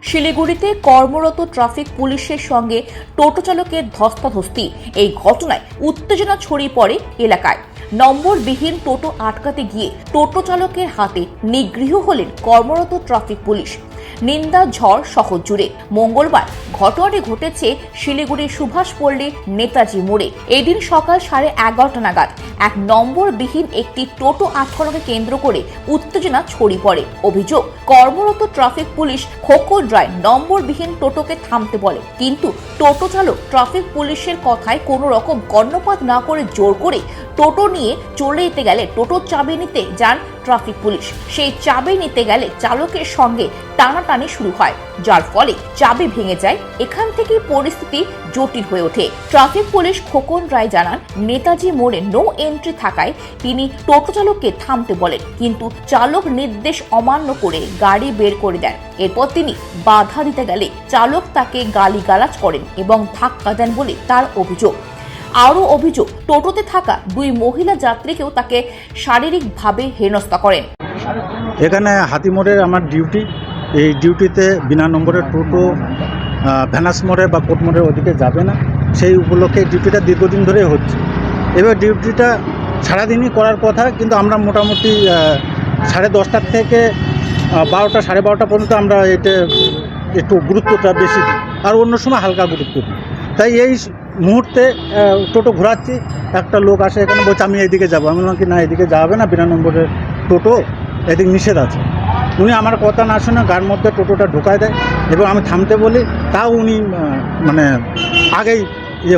শিলিগুড়িতে কর্মরত ট্রাফিক পুলিশের সঙ্গে টোটো চালকের ধস্তাধস্তি। এই ঘটনায় উত্তেজনা ছড়িয়ে পড়ে এলাকায়। নম্বরবিহীন টোটো আটকাতে গিয়ে টোটো চালকের হাতে নিগৃহ হলেন কর্মরত ট্রাফিক পুলিশ। নিন্দা ঝড় শহর জুড়ে। মঙ্গলবার ঘটনাটি ঘটেছে শিলিগুড়ির সুভাষপল্লী নেতাজি মোড়ে। এদিন সকাল 11:30 নাগাদ এক নম্বরবিহীন একটি টোটো আটকানোকে কেন্দ্র করে উত্তেজনা ছড়িয়ে পড়ে। অভিযোগ, কর্মরত ট্রাফিক পুলিশ খোকন রায় নম্বরবিহীন টোটোকে থামতে বলে, কিন্তু টোটো চালক ট্রাফিক পুলিশের কথায় কোনো রকম কর্ণপাত না করে জোর করে টোটো নিয়ে চলে যেতে গেলে টোটোর চাবি নিতে যান ট্রাফিক পুলিশ। সেই চাবি নিতে গেলে চালকের সঙ্গে টানাটানি শুরু হয়, যার ফলে চাবি ভেঙে যায়। এখান থেকেই পরিস্থিতি জটিল হয়ে ওঠে। ট্রাফিক পুলিশ খোকন রায় জানান, নেতাজি মোড়ে নো এন্ট্রি থাকায় তিনি টোটো চালককে থামতে বলেন, কিন্তু চালক নির্দেশ অমান্য করে গাড়ি বের করে দেন। এরপর তিনি বাধা দিতে গেলে চালক তাকে গালিগালাজ করেন এবং ধাক্কা দেন বলে তার অভিযোগ। আরও অভিযোগ, টোটোতে থাকা দুই মহিলা যাত্রীকেও তাকে শারীরিকভাবে হেনস্থা করেন। এখানে হাতিমোড়ের আমার ডিউটি, এই ডিউটিতে বিনা নম্বরের টোটো ভ্যানাস মোড়ে বা কোট মোড়ের ওদিকে যাবে না, সেই উপলক্ষে ডিউটিটা দীর্ঘদিন ধরে হচ্ছে। এবার ডিউটিটা সারাদিনই করার কথা, কিন্তু আমরা মোটামুটি 10:30 থেকে 12টা 12:30 পর্যন্ত আমরা এটা একটু গুরুত্বটা বেশি দিই, আর অন্য সময় হালকা গুরুত্ব দিই। তাই এই মুহূর্তে টোটো ঘোরাচ্ছি, একটা লোক আসে এখানে বলছে আমি এইদিকে যাবো। আমি বললাম কি না, এদিকে যাবে না, বিনা নম্বরের টোটো, এদিকে নিষেধ আছে। উনি আমার কথা না শুনে গার মধ্যে টোটোটা ঢোকায় দেয় এবং আমি থামতে বলি, তাও উনি মানে আগেই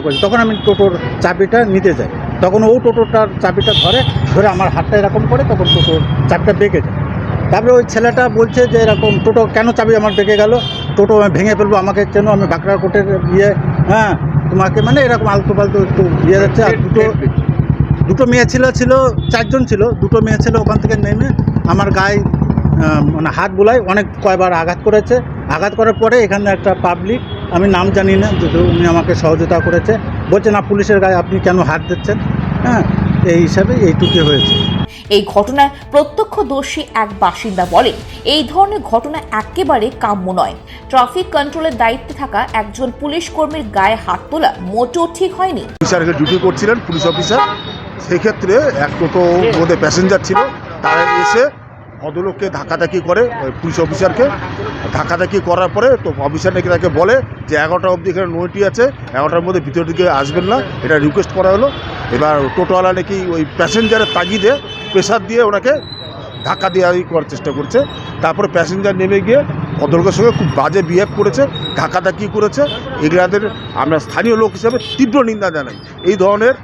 করে। তখন আমি টোটোর চাবিটা নিতে যাই, তখন ও টোটোটার চাবিটা ধরে আমার হাতটা এরকম করে, তখন টোটোর চাবিটা বেঁকে যায়। তারপরে ওই ছেলেটা বলছে যে এরকম টোটো কেন চাবি আমার বেঁকে গেল, টোটো আমি ভেঙে ফেলবো, আমাকে চেন, আমি বাঁকড়া কোটের হ্যাঁ তোমাকে, মানে এরকম আলতু ফালতু একটু যাচ্ছে। আর দুটো মেয়ে ছিল 4জন ছিল, দুটো মেয়ে ছিল ওখান থেকে নেমে আমার গায়ে মানে হাত বুলায়, কয়বার আঘাত করেছে। আঘাত করার পরে এখানে একটা পাবলিক, আমি নাম জানি না, যদি উনি আমাকে সহযোগিতা করেছে, বলছে না পুলিশের গায়ে আপনি কেন হাত দিচ্ছেন, হ্যাঁ এই হিসাবে এইটুকু হয়েছে। এই ঘটনায় প্রত্যক্ষদর্শী এক বাসিন্দা বলেন, এই ধরনের ঘটনা একেবারে কাম্য নয়। ট্রাফিক কন্ট্রোলের দায়িত্বে থাকা একজন পুলিশ কর্মীর গায়ে হাত তোলা মোটেও ঠিক হয়নি। অফিসারকে ডিউটি করছিলেন পুলিশ অফিসার, সেই ক্ষেত্রে এক টোটো মধ্যে প্যাসেঞ্জার ছিল, তারা এসে ভদ্রলোককে ধাক্কাধাক্কি করে, পুলিশ অফিসারকে ধাক্কাধাক্কি করার পরে তো অফিসার নাকি তাকে বলে যে 11টা অবধি এখানে নোটি আছে, 11টার মধ্যে ভিতরের দিকে আসবেন না, এটা রিকোয়েস্ট করা হলো। এবার টোটোওয়ালা নাকি ওই প্যাসেঞ্জারের তাগিদে প্রেশার দিয়ে ওনাকে ধাক্কা দেওয়া করার চেষ্টা করছে। তারপরে প্যাসেঞ্জার নেমে গিয়ে ভদ্রলোকের সঙ্গে খুব বাজে বিহেভ করেছে, ধাক্কাধাক্কি করেছে। এগুলাদের আমরা স্থানীয় লোক হিসাবে তীব্র নিন্দা জানাই। এই ধরনের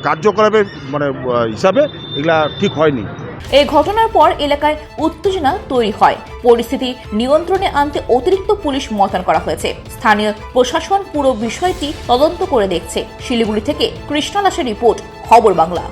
কার্যকলাপের মানে হিসাবে এগুলা ঠিক হয়নি। এই ঘটনার পর এলাকায় উত্তেজনা তৈরি হয়। পরিস্থিতি নিয়ন্ত্রণে আনতে অতিরিক্ত পুলিশ মোতায়েন করা হয়েছে। স্থানীয় প্রশাসন পুরো বিষয়টি তদন্ত করে দেখছে। শিলিগুড়ি থেকে কৃষ্ণা দাসের রিপোর্ট, খবর বাংলা।